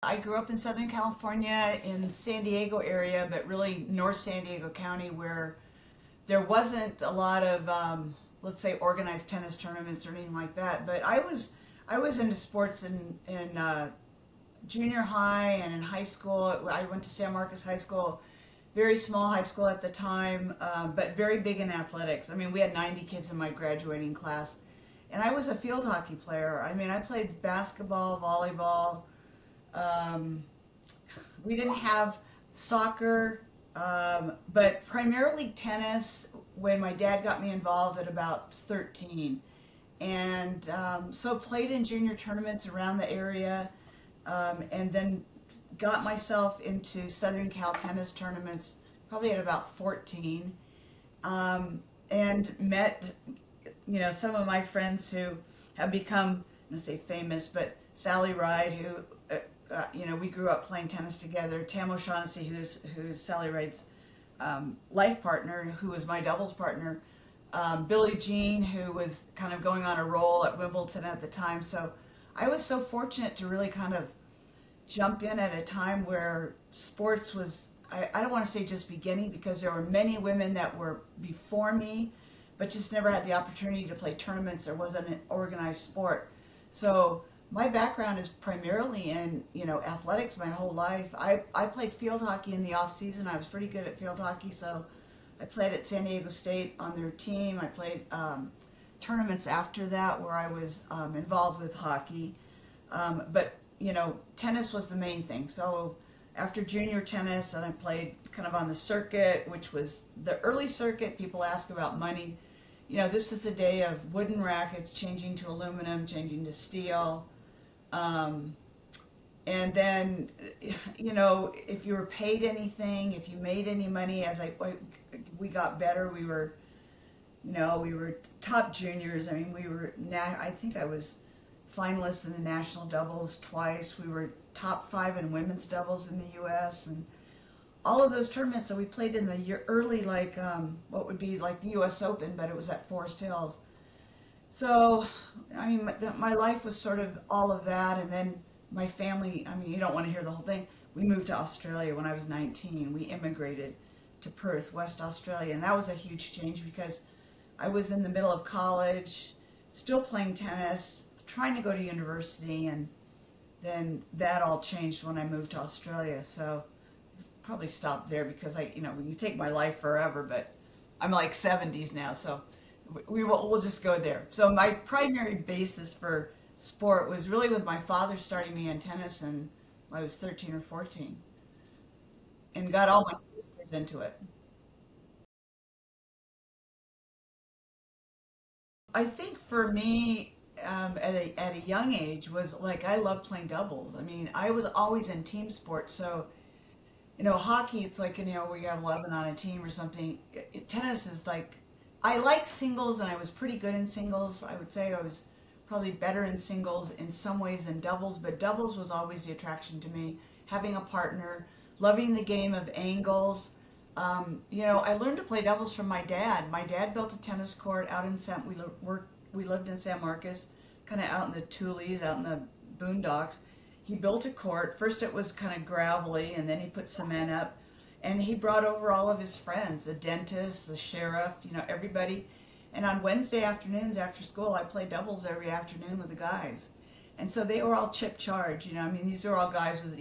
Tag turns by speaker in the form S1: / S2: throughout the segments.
S1: I grew up in Southern California in San Diego area, but really North San Diego County, where there wasn't a lot of, let's say, organized tennis tournaments or anything like that. But I was into sports in junior high and in high school. I went to San Marcos High School, very small high school at the time, but very big in athletics. I mean, we had 90 kids in my graduating class, and I was a field hockey player. I mean, I played basketball, volleyball. Um, we didn't have soccer, but primarily tennis when my dad got me involved at about 13. And so played in junior tournaments around the area, and then got myself into Southern Cal tennis tournaments probably at about 14, and met, some of my friends who have become, I'm going to say famous, but Sally Ride, who, we grew up playing tennis together, Tam O'Shaughnessy, who's Sally Ride's life partner, who was my doubles partner, Billie Jean, who was kind of going on a roll at Wimbledon at the time. So I was so fortunate to really kind of jump in at a time where sports was, I don't want to say just beginning, because there were many women that were before me, but just never had the opportunity to play tournaments. There wasn't an organized sport. So my background is primarily in, athletics my whole life. I played field hockey in the off season. I was pretty good at field hockey, so I played at San Diego State on their team. I played tournaments after that where I was involved with hockey. But tennis was the main thing. So after junior tennis, and I played kind of on the circuit, which was the early circuit. People ask about money. This is the day of wooden rackets changing to aluminum, changing to steel. And then, if you were paid anything, if you made any money, we got better. We were top juniors. I mean, I think I was finalist in the national doubles twice. We were top 5 in women's doubles in the U.S. and all of those tournaments. So we played in the early, what would be like the U.S. Open, but it was at Forest Hills. So, I mean, my life was sort of all of that. And then my family, I mean, you don't want to hear the whole thing. We moved to Australia when I was 19. We immigrated to Perth, West Australia. And that was a huge change because I was in the middle of college, still playing tennis, trying to go to university, and then that all changed when I moved to Australia. So probably stop there because you take my life forever, but I'm like 70s now, so we'll just go there. So my primary basis for sport was really with my father starting me in tennis when I was 13 or 14, and got all my sisters into it. I think for me, at a young age, was like I loved playing doubles. I mean, I was always in team sports, so hockey, it's like, where you have 11 on a team or something. Tennis is like, I like singles, and I was pretty good in singles. I would say I was probably better in singles in some ways than doubles, but doubles was always the attraction to me. Having a partner, loving the game of angles. I learned to play doubles from my dad. My dad built a tennis court out in we lived in San Marcos, kind of out in the Tules, out in the boondocks. He built a court. First it was kind of gravelly, and then he put cement up. And he brought over all of his friends, the dentist, the sheriff, everybody. And on Wednesday afternoons after school, I played doubles every afternoon with the guys. And so they were all chip charge, I mean, these are all guys with,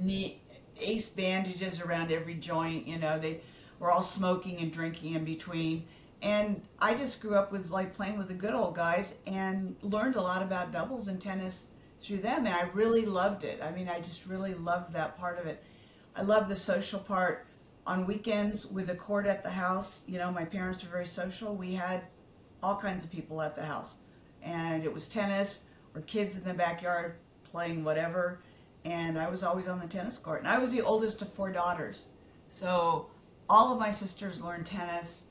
S1: neat ace bandages around every joint, they were all smoking and drinking in between. And I just grew up with playing with the good old guys and learned a lot about doubles and tennis through them. And I really loved it. I mean, I just really loved that part of it. I loved the social part. On weekends with a court at the house, my parents were very social. We had all kinds of people at the house. And it was tennis or kids in the backyard playing whatever. And I was always on the tennis court. And I was the oldest of 4 daughters. So all of my sisters learned tennis.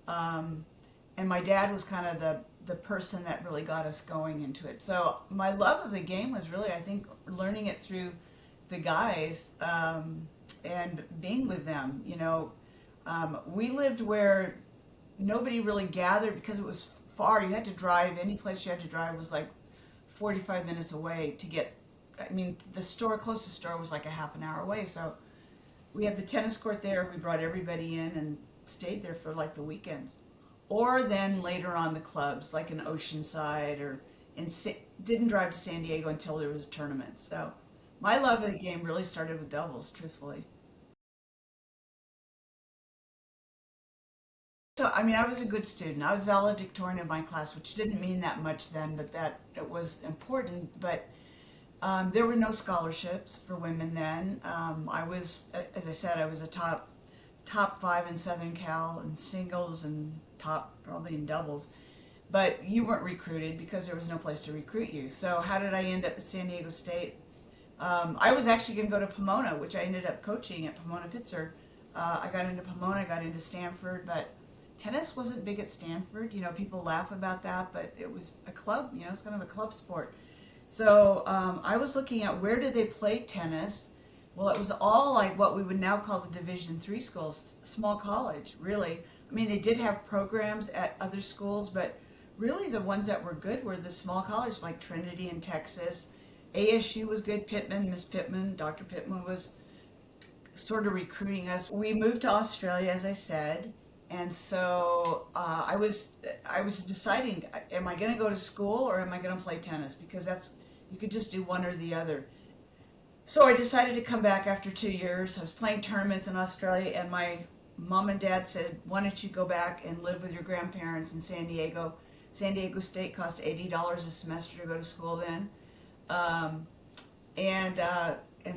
S1: And my dad was kind of the person that really got us going into it. So my love of the game was really, I think, learning it through the guys, and being with them. We lived where nobody really gathered because it was far. You had to drive. Any place you had to drive was like 45 minutes away to get I mean, closest store was like a half an hour away. So we had the tennis court there. We brought everybody in and stayed there for like the weekends. Or then later on the clubs, like in Oceanside or didn't drive to San Diego until there was a tournament. So my love of the game really started with doubles, truthfully. So, I mean, I was a good student. I was valedictorian of my class, which didn't mean that much then, but that it was important. But there were no scholarships for women then. I was, as I said, I was a top five in Southern Cal in singles and top probably in doubles. But you weren't recruited because there was no place to recruit you. So how did I end up at San Diego State? I was actually going to go to Pomona, which I ended up coaching at Pomona Pitzer. I got into Pomona, I got into Stanford, but tennis wasn't big at Stanford. You know, people laugh about that, but it was a club, you know, it's kind of a club sport. So I was looking at where did they play tennis. Well, it was all like what we would now call the Division III schools, small college, really. I mean, they did have programs at other schools, but really the ones that were good were the small college, like Trinity in Texas. ASU was good. Pittman, Miss Pittman, Dr. Pittman was sort of recruiting us. We moved to Australia, as I said, and so I was deciding, am I going to go to school or am I going to play tennis? Because you could just do one or the other. So I decided to come back after 2 years. I was playing tournaments in Australia, and my mom and dad said, why don't you go back and live with your grandparents in San Diego? San Diego State cost $80 a semester to go to school then. Um, and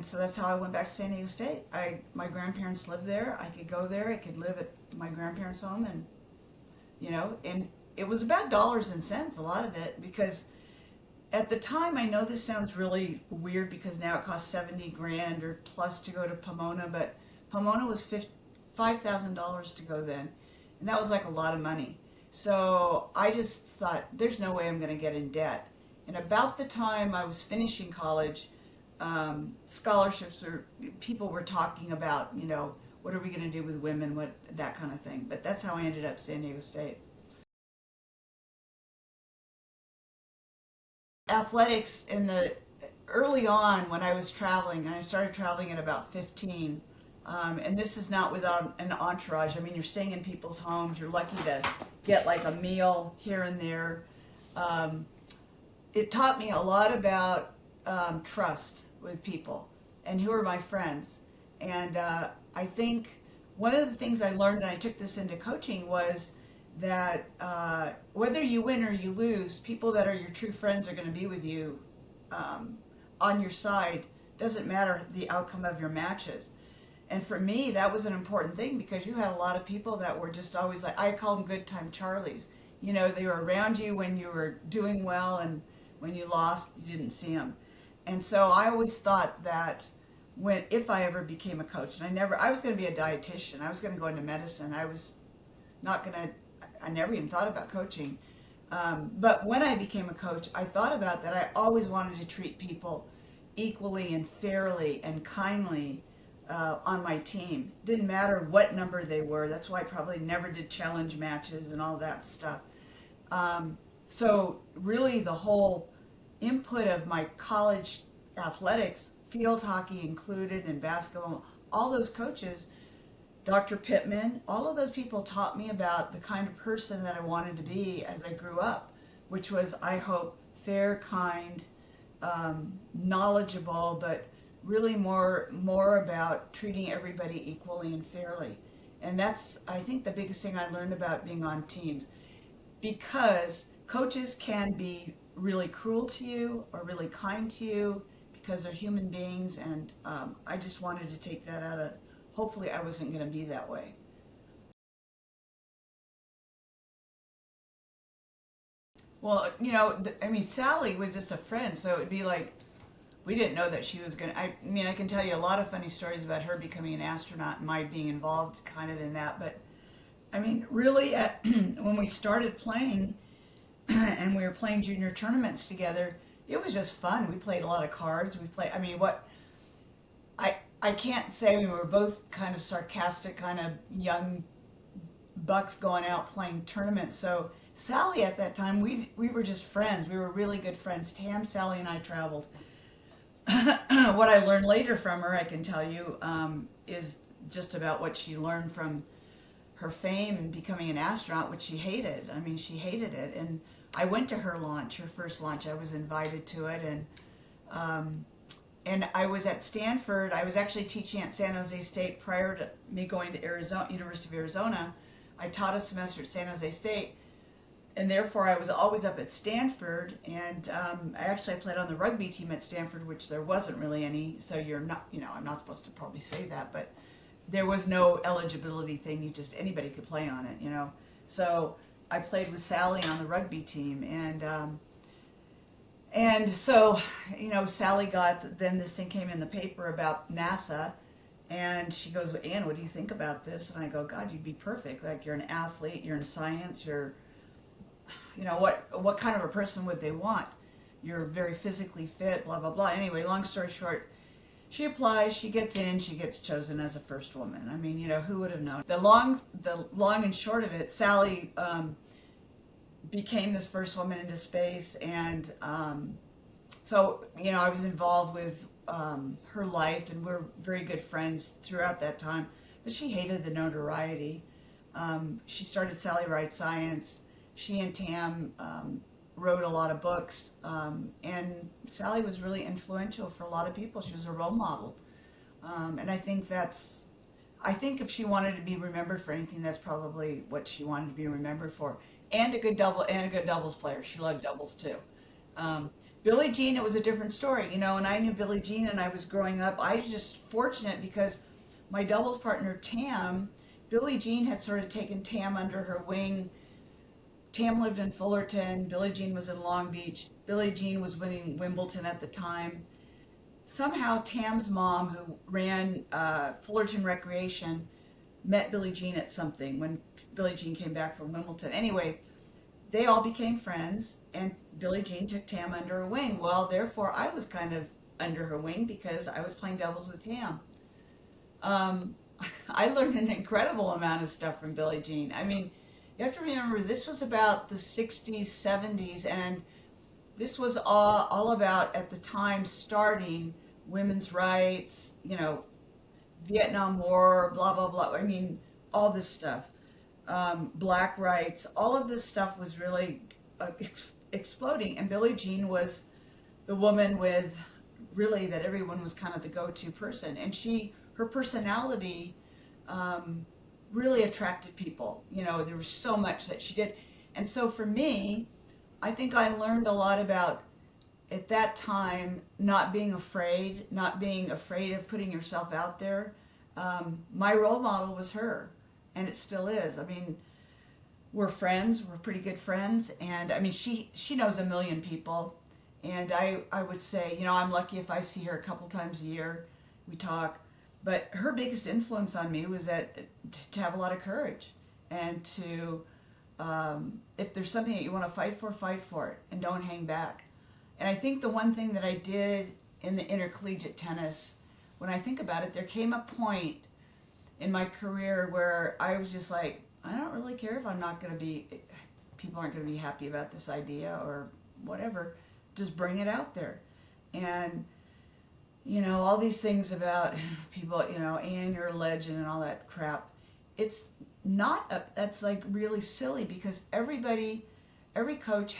S1: so that's how I went back to San Diego State. My grandparents lived there. I could go there. I could live at my grandparents' home, and and it was about dollars and cents, a lot of it, because at the time, I know this sounds really weird because now it costs 70 grand or plus to go to Pomona, but Pomona was $5,000 to go then, and that was like a lot of money. So I just thought, there's no way I'm going to get in debt. And about the time I was finishing college, scholarships or people were talking about, what are we going to do with women, that kind of thing. But that's how I ended up at San Diego State. Athletics early on when I was traveling, and I started traveling at about 15. And this is not without an entourage. I mean, you're staying in people's homes. You're lucky to get like a meal here and there. It taught me a lot about trust with people and who are my friends. And I think one of the things I learned, and I took this into coaching, was that whether you win or you lose, people that are your true friends are going to be with you on your side. Doesn't matter the outcome of your matches. And for me, that was an important thing because you had a lot of people that were just always like, I call them good time Charlies. They were around you when you were doing well, and when you lost, you didn't see them. And so I always thought that if I ever became a coach, and I was going to be a dietitian, I was going to go into medicine, I never even thought about coaching. But when I became a coach, I thought about that. I always wanted to treat people equally and fairly and kindly on my team. Didn't matter what number they were. That's why I probably never did challenge matches and all that stuff. So really the whole input of my college athletics, field hockey included, and basketball, all those coaches, Dr. Pittman, all of those people taught me about the kind of person that I wanted to be as I grew up, which was, I hope, fair, kind, knowledgeable, but really more about treating everybody equally and fairly. And that's, I think, the biggest thing I learned about being on teams, because coaches can be really cruel to you or really kind to you because they're human beings, and I just wanted to take that out of, hopefully I wasn't going to be that way. Well, Sally was just a friend, so it'd be like, we didn't know that she was going to, I mean, I can tell you a lot of funny stories about her becoming an astronaut and my being involved kind of in that, but I mean, really, when we started playing and we were playing junior tournaments together, it was just fun. We played a lot of cards. I can't say, we were both kind of sarcastic, kind of young bucks going out playing tournaments. So Sally at that time, we were just friends. We were really good friends. Tam, Sally, and I traveled what I learned later from her, I can tell you, is just about what she learned from her fame and becoming an astronaut, which she hated. I mean, she hated it. And I went to her launch, her first launch. I was invited to it, um, and I was at Stanford. I was actually teaching at San Jose State prior to me going to Arizona, University of Arizona. I taught a semester at San Jose State, and therefore I was always up at Stanford. And I played on the rugby team at Stanford, which there wasn't really any. So you're not, I'm not supposed to probably say that, but there was no eligibility thing. Anybody could play on it. So I played with Sally on the rugby team, and so Sally then this thing came in the paper about NASA, and she goes, well, Ann, what do you think about this? And I go, God, you'd be perfect. Like, you're an athlete, you're in science, what kind of a person would they want? You're very physically fit, blah, blah, blah. Anyway, long story short, she applies, she gets in, she gets chosen as a first woman. I mean, who would have known? The long and short of it, Sally became this first woman into space, and so I was involved with her life, and we're very good friends throughout that time. But she hated the notoriety. She started Sally Wright Science. She and Tam wrote a lot of books, and Sally was really influential for a lot of people. She was a role model, and I think if she wanted to be remembered for anything, that's probably what she wanted to be remembered for. And a good doubles player. She loved doubles too. Billie Jean, it was a different story, and I knew Billie Jean, and I was growing up. I was just fortunate because my doubles partner Tam, Billie Jean had sort of taken Tam under her wing. Tam lived in Fullerton. Billie Jean was in Long Beach. Billie Jean was winning Wimbledon at the time. Somehow Tam's mom, who ran Fullerton Recreation, met Billie Jean at something when Billie Jean came back from Wimbledon. Anyway, they all became friends, and Billie Jean took Tam under her wing. Well, therefore, I was kind of under her wing because I was playing doubles with Tam. I learned an incredible amount of stuff from Billie Jean. I mean, you have to remember, this was about the 60s, 70s, and this was all about, at the time, starting women's rights, Vietnam War, blah, blah, blah. I mean, all this stuff. Black rights, all of this stuff was really exploding. And Billie Jean was the woman that everyone was kind of the go-to person. And her personality really attracted people. There was so much that she did. And so for me, I think I learned a lot about, at that time, not being afraid of putting yourself out there. My role model was her, and it still is. I mean, we're friends, we're pretty good friends, and I mean, she knows a million people, and I would say, I'm lucky if I see her a couple times a year, we talk, but her biggest influence on me was to have a lot of courage, and to, if there's something that you want to fight for it, and don't hang back. And I think the one thing that I did in the intercollegiate tennis, when I think about it, there came a point in my career where I was just like, I don't really care if people aren't going to be happy about this idea or whatever, just bring it out there. And, all these things about people, Ann, you're a legend and all that crap, it's not, that's like really silly, because every coach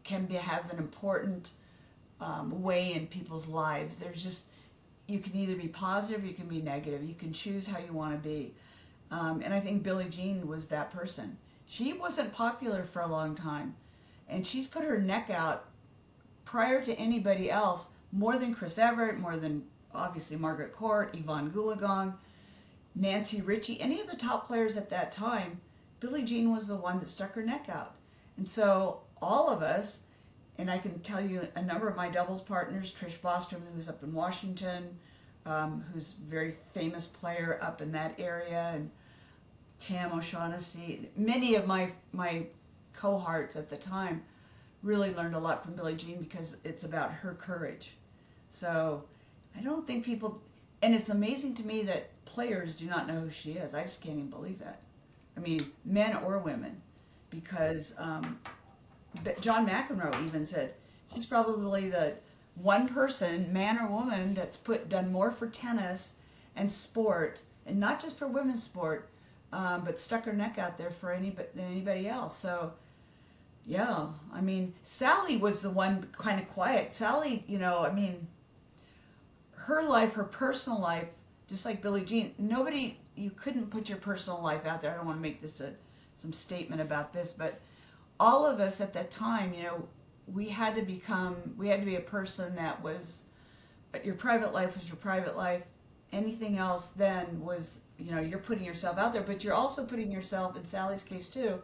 S1: can have an important way in people's lives. You can either be positive or you can be negative. You can choose how you want to be. And I think Billie Jean was that person. She wasn't popular for a long time, and she's put her neck out prior to anybody else, more than Chris Evert, more than obviously Margaret Court, Yvonne Goolagong, Nancy Ritchie, any of the top players at that time. Billie Jean was the one that stuck her neck out. And so all of us, and I can tell you a number of my doubles partners, Trish Bostrom, who's up in Washington, who's a very famous player up in that area, and Tam O'Shaughnessy, many of my cohorts at the time really learned a lot from Billie Jean, because it's about her courage. So I don't think people, and it's amazing to me that players do not know who she is. I just can't even believe that. I mean, men or women, because John McEnroe even said she's probably the one person, man or woman, that's done more for tennis and sport, and not just for women's sport, but stuck her neck out there for anybody else. So yeah, I mean, Sally was the one kind of quiet. Sally, I mean, her life, her personal life, just like Billie Jean, you couldn't put your personal life out there. I don't want to make this some statement about this, but all of us at that time, we had to be a person that was, your private life was your private life. Anything else then was, you're putting yourself out there, but you're also putting yourself, in Sally's case too,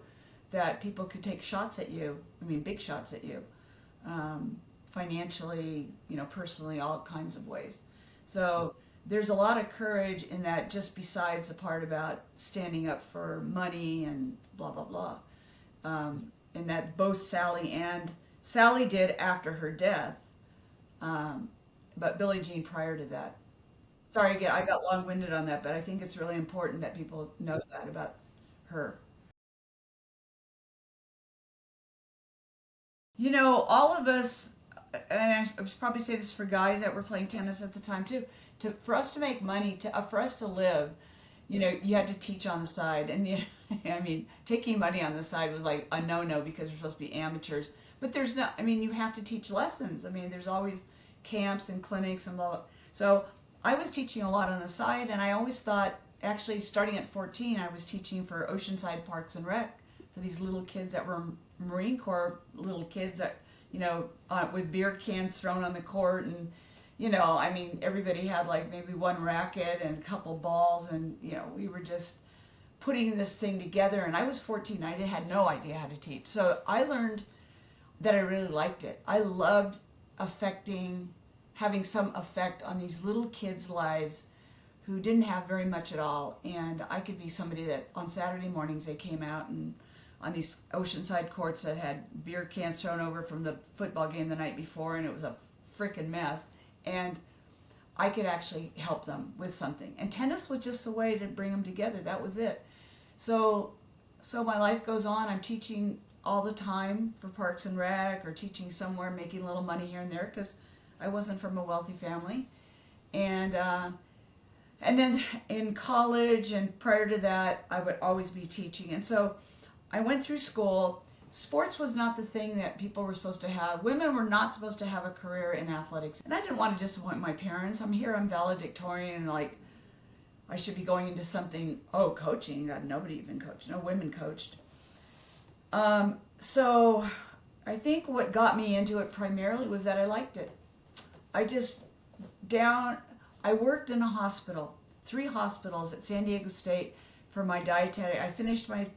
S1: that people could take shots at you. I mean, big shots at you, financially, personally, all kinds of ways. So there's a lot of courage in that, just besides the part about standing up for money and blah, blah, blah. And that both Sally did after her death, but Billie Jean prior to that. Sorry, again, I got long-winded on that, but I think it's really important that people know that about her. All of us, and I would probably say this for guys that were playing tennis at the time too, for us to make money, for us to live, you had to teach on the side. And, I mean, taking money on the side was like a no-no because we're supposed to be amateurs. But there's not, I mean, you have to teach lessons. I mean, there's always camps and clinics and blah, blah. So I was teaching a lot on the side, and I always thought, actually, starting at 14, I was teaching for Oceanside Parks and Rec for these little kids that were Marine Corps little kids that, with beer cans thrown on the court. And, I mean, everybody had like maybe one racket and a couple balls, and, we were just putting this thing together. And I was 14. I had no idea how to teach. So I learned that I really liked it. I loved having some effect on these little kids' lives who didn't have very much at all. And I could be somebody that on Saturday mornings they came out and on these Oceanside courts that had beer cans thrown over from the football game the night before, and it was a freaking mess. And I could actually help them with something. And tennis was just a way to bring them together. That was it. So my life goes on. I'm teaching all the time for Parks and Rec, or teaching somewhere, making a little money here and there because I wasn't from a wealthy family. And then in college and prior to that, I would always be teaching. And so I went through school. Sports was not the thing that people were supposed to have. Women were not supposed to have a career in athletics. And I didn't want to disappoint my parents. I'm valedictorian, and like I should be going into something, coaching. God, nobody even coached. No women coached. So I think what got me into it primarily was that I liked it. I worked in a hospital, 3 hospitals at San Diego State for my dietetic. I finished my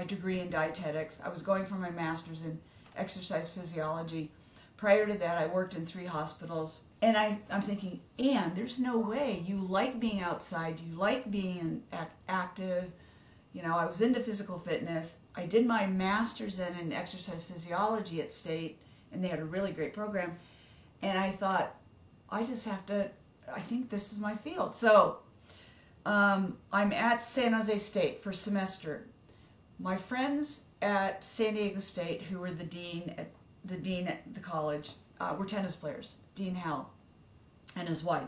S1: degree in dietetics. I was going for my master's in exercise physiology. Prior to that, I worked in 3 hospitals. And I'm thinking, Ann, there's no way. You like being outside. You like being active. I was into physical fitness. I did my master's in exercise physiology at State, and they had a really great program. And I thought, I think this is my field. So I'm at San Jose State for a semester. My friends at San Diego State, who were the dean at the college, were tennis players, Dean Hell and his wife.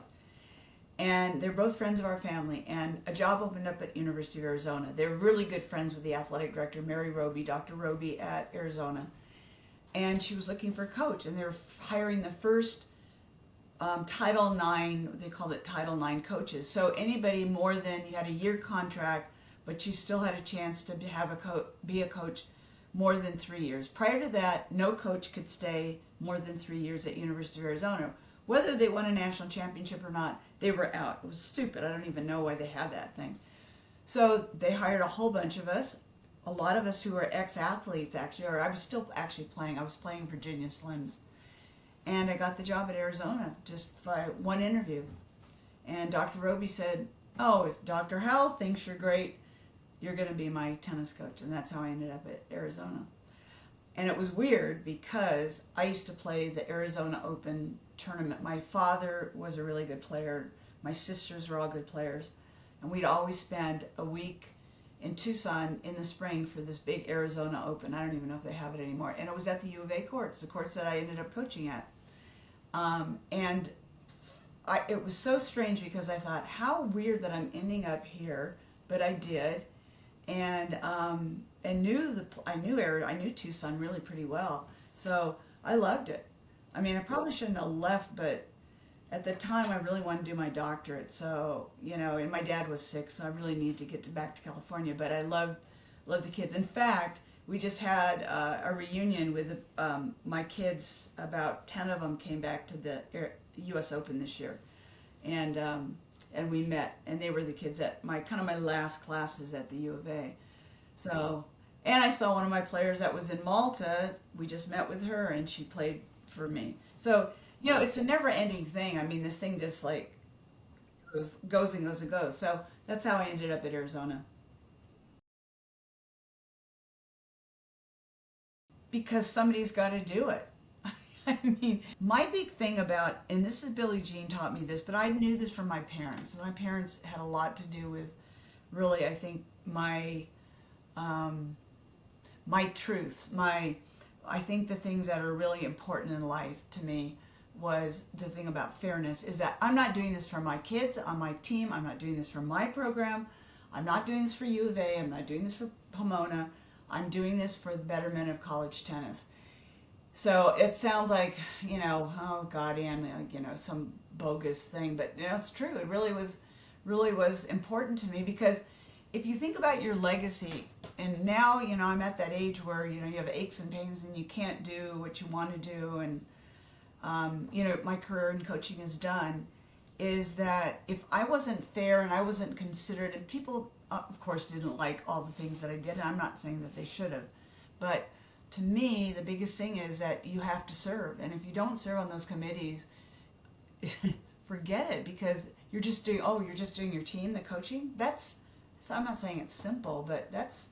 S1: And they're both friends of our family, and a job opened up at University of Arizona. They're really good friends with the athletic director, Mary Roby, Dr. Roby at Arizona. And she was looking for a coach, and they were hiring the first Title IX, they called it Title IX coaches. So anybody more than, you had a year contract, but you still had a chance to be a coach more than 3 years. Prior to that, no coach could stay more than 3 years at University of Arizona. Whether they won a national championship or not, they were out. It was stupid. I don't even know why they had that thing. So they hired a whole bunch of us, a lot of us who were ex-athletes actually, or I was still actually playing. I was playing Virginia Slims. And I got the job at Arizona just by one interview. And Dr. Roby said, if Dr. Howell thinks you're great, you're going to be my tennis coach. And that's how I ended up at Arizona. And it was weird because I used to play the Arizona Open tournament. My father was a really good player. My sisters were all good players. And we'd always spend a week in Tucson in the spring for this big Arizona Open. I don't even know if they have it anymore. And it was at the U of A courts, the courts that I ended up coaching at. And it was so strange because I thought, how weird that I'm ending up here, but I did, and I knew Tucson really pretty well, so I loved it. I mean, I probably shouldn't have left, but at the time I really wanted to do my doctorate, so and my dad was sick, so I really needed to get back to California. But I love the kids. In fact, we just had a reunion with my kids. About 10 of them came back to the U.S. Open this year, and we met, and they were the kids at my last classes at the U of A. So, and I saw one of my players that was in Malta. We just met with her, and she played for me. So, it's a never-ending thing. I mean, this thing just like goes and goes and goes. So that's how I ended up at Arizona. Because somebody's got to do it. I mean, my big thing about, and this is Billie Jean taught me this, but I knew this from my parents. My parents had a lot to do with, really, I think my truths, I think the things that are really important in life to me was the thing about fairness, is that I'm not doing this for my kids on my team. I'm not doing this for my program. I'm not doing this for U of A. I'm not doing this for Pomona. I'm doing this for the betterment of college tennis. So it sounds like, oh God, Ann, some bogus thing, but it's true. It really was important to me, because if you think about your legacy, and now, I'm at that age where, you have aches and pains and you can't do what you want to do, and, my career in coaching is done, is that if I wasn't fair and I wasn't considered, and people, of course, didn't like all the things that I did, and I'm not saying that they should have, but to me, the biggest thing is that you have to serve, and if you don't serve on those committees, forget it, because you're just doing your team, the coaching. So I'm not saying it's simple, but that's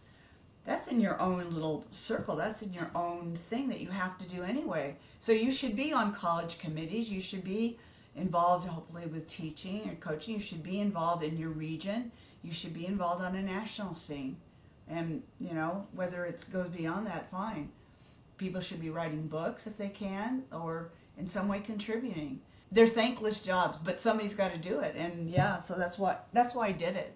S1: in your own little circle. That's in your own thing that you have to do anyway. So you should be on college committees. You should be involved, hopefully, with teaching or coaching. You should be involved in your region. You should be involved on a national scene. And, whether it goes beyond that, fine. People should be writing books if they can, or in some way contributing. They're thankless jobs, but somebody's got to do it. And yeah, so that's why I did it.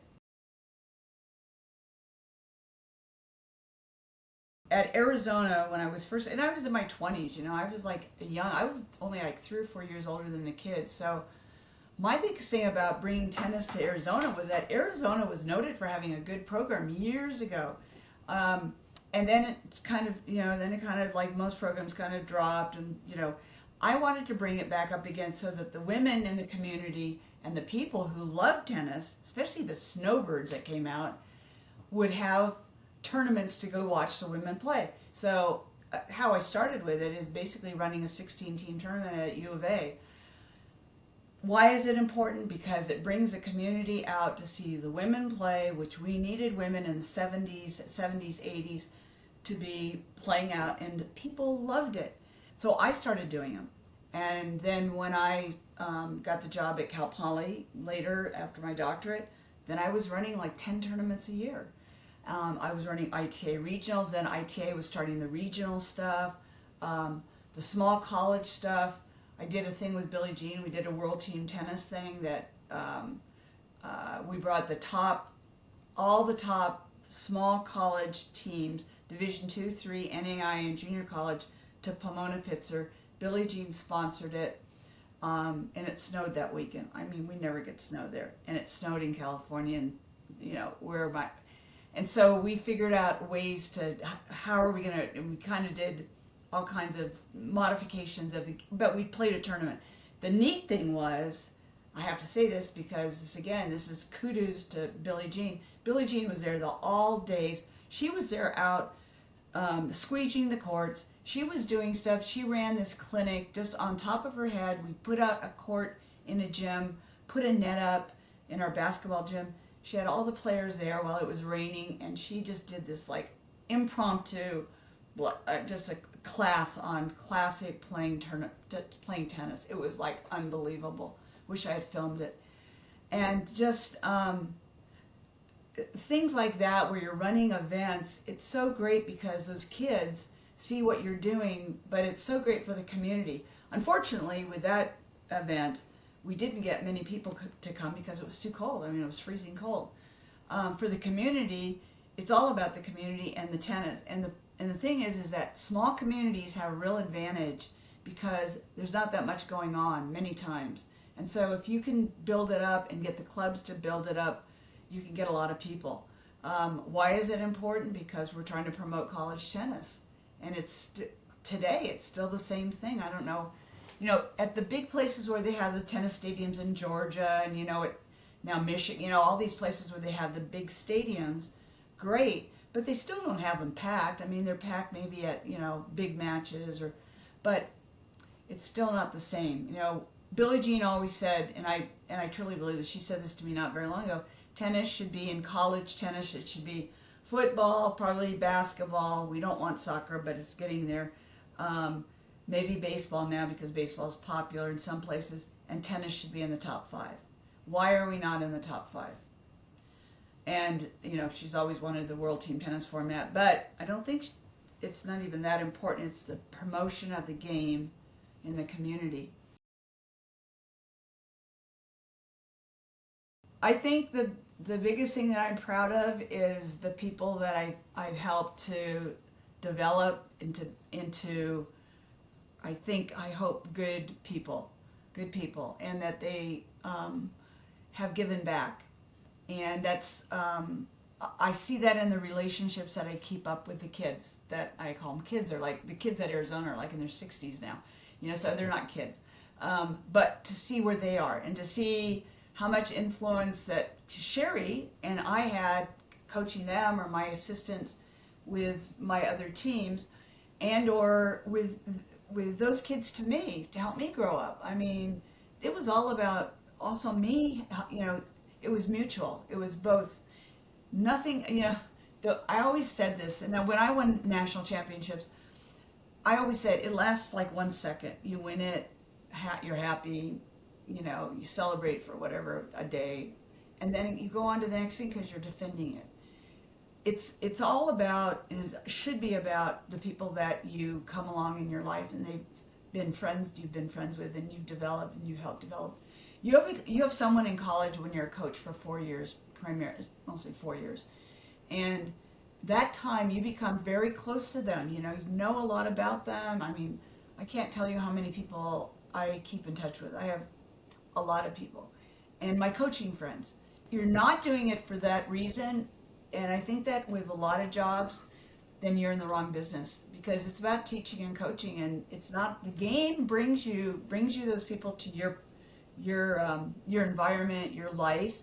S1: At Arizona, when I was first, and I was in my 20s, I was like I was only like 3 or 4 years older than the kids. So my biggest thing about bringing tennis to Arizona was that Arizona was noted for having a good program years ago. And then it's kind of, like most programs kind of dropped, and, I wanted to bring it back up again so that the women in the community and the people who love tennis, especially the snowbirds that came out, would have tournaments to go watch the women play. So how I started with it is basically running a 16-team tournament at U of A. Why is it important? Because it brings the community out to see the women play, which we needed women in the 70s, 80s to be playing out, and people loved it. So I started doing them. And then when I got the job at Cal Poly later after my doctorate, then I was running like 10 tournaments a year. I was running ITA regionals. Then ITA was starting the regional stuff, the small college stuff. I did a thing with Billie Jean. We did a world team tennis thing that we brought all the top small college teams, Division 2, 3, NAI, and junior college, to Pomona Pitzer. Billie Jean sponsored it, and it snowed that weekend. I mean, we never get snow there, and it snowed in California, and and so we figured out ways to, how are we going to, and we kind of did all kinds of modifications but we played a tournament. The neat thing was, I have to say this because this is kudos to Billie Jean. Billie Jean was there all days. She was there out squeegeeing the courts. She was doing stuff. She ran this clinic just on top of her head. We put out a court in a gym, put a net up in our basketball gym. She had all the players there while it was raining, and she just did this like impromptu, just a class on classic playing tennis. It was like unbelievable. Wish I had filmed it. And just things like that where you're running events, it's so great because those kids see what you're doing, but it's so great for the community. Unfortunately, with that event, we didn't get many people to come because it was too cold. I mean, it was freezing cold. For the community, it's all about the community and the tennis. And the thing is that small communities have a real advantage because there's not that much going on many times. And so if you can build it up and get the clubs to build it up, you can get a lot of people. Why is it important? Because we're trying to promote college tennis. And today it's still the same thing. I don't know. At the big places where they have the tennis stadiums in Georgia and, now Michigan, all these places where they have the big stadiums, great, but they still don't have them packed. I mean, they're packed maybe at, big matches, but it's still not the same. Billie Jean always said, and I truly believe this, she said this to me not very long ago, tennis should be in college tennis, it should be football, probably basketball. We don't want soccer, but it's getting there. Maybe baseball now because baseball is popular in some places, and tennis should be in the top 5. Why are we not in the top 5? And, she's always wanted the World Team Tennis format, but I don't think it's not even that important. It's the promotion of the game in the community. I think the biggest thing that I'm proud of is the people that I've helped to develop into I hope good people, and that they have given back. And that's, I see that in the relationships that I keep up with the kids, that I call them kids. They're like, the kids at Arizona are like in their 60s now, so they're not kids. But to see where they are and to see how much influence that Sherry and I had coaching them, or my assistants with my other teams, and or with those kids to me, to help me grow up. I mean, it was all about also me, it was mutual. It was both. Nothing, I always said this, and when I won national championships, I always said it lasts like 1 second. You win it, you're happy, you celebrate for whatever, a day, and then you go on to the next thing because you're defending it. It's all about, and it should be about, the people that you come along in your life and you've been friends with, and you've developed and you've helped develop. You have someone in college when you're a coach for 4 years, mostly 4 years, and that time you become very close to them. You know a lot about them. I mean, I can't tell you how many people I keep in touch with. I have a lot of people, and my coaching friends. You're not doing it for that reason, and I think that with a lot of jobs, then you're in the wrong business, because it's about teaching and coaching, and it's not, the game brings you those people to your environment, your life,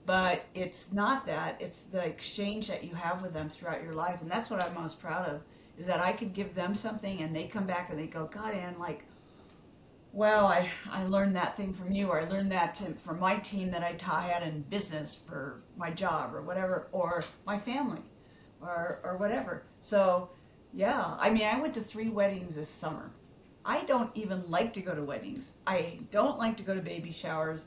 S1: but it's not that. It's the exchange that you have with them throughout your life, and that's what I'm most proud of, is that I could give them something and they come back and they go, God, Ann, like, well, I learned that thing from you, or I learned that from my team that I had in business for my job, or whatever, or my family, or whatever. So, yeah, I mean, I went to 3 weddings this summer. I don't even like to go to weddings. I don't like to go to baby showers.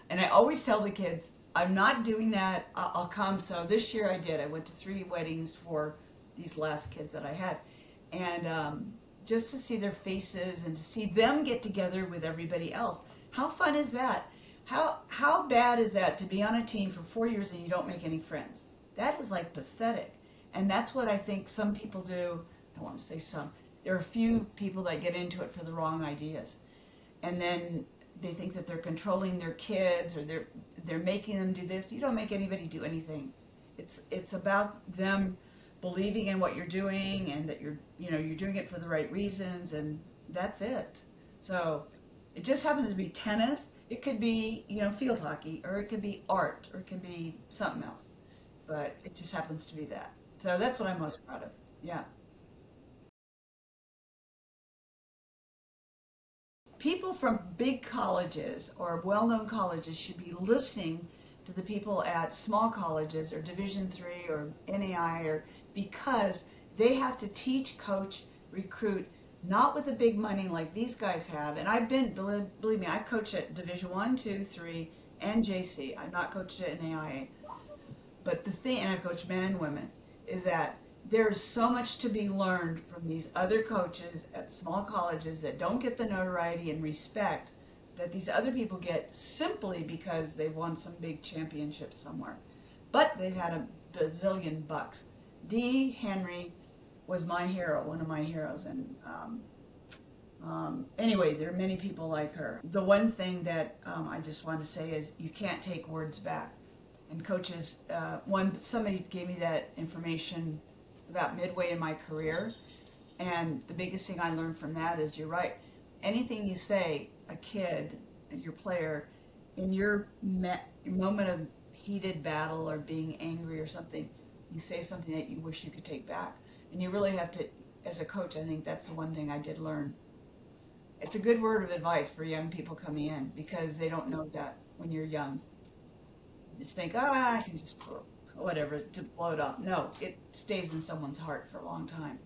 S1: And I always tell the kids, I'm not doing that. I'll come. So this year I did. I went to 3 weddings for these last kids that I had. And just to see their faces and to see them get together with everybody else. How fun is that? How bad is that to be on a team for 4 years and you don't make any friends? That is like pathetic. And that's what I think some people do. I want to say some. There are a few people that get into it for the wrong ideas. And then they think that they're controlling their kids, or they're making them do this. You don't make anybody do anything. It's about them believing in what you're doing, and that you're doing it for the right reasons, and that's it. So it just happens to be tennis. It could be, field hockey, or it could be art, or it could be something else. But it just happens to be that. So that's what I'm most proud of. Yeah. People from big colleges or well-known colleges should be listening to the people at small colleges or Division III or NAI, because they have to teach, coach, recruit, not with the big money like these guys have. And believe me, I've coached at Division I, II, III, and JC. I've not coached at NAIA. But the thing, and I've coached men and women, is that there's so much to be learned from these other coaches at small colleges that don't get the notoriety and respect that these other people get simply because they won some big championship somewhere. But they've had a bazillion bucks. Dee Henry was my hero, one of my heroes, and anyway, there are many people like her. The one thing that I just want to say is you can't take words back. And coaches, somebody gave me that information about midway in my career, and the biggest thing I learned from that is you're right. Anything you say, a kid, your player, in your moment of heated battle or being angry or something, you say something that you wish you could take back. And you really have to, as a coach, I think that's the one thing I did learn. It's a good word of advice for young people coming in because they don't know that when you're young. You just think, I can just whatever to blow it off. No, it stays in someone's heart for a long time.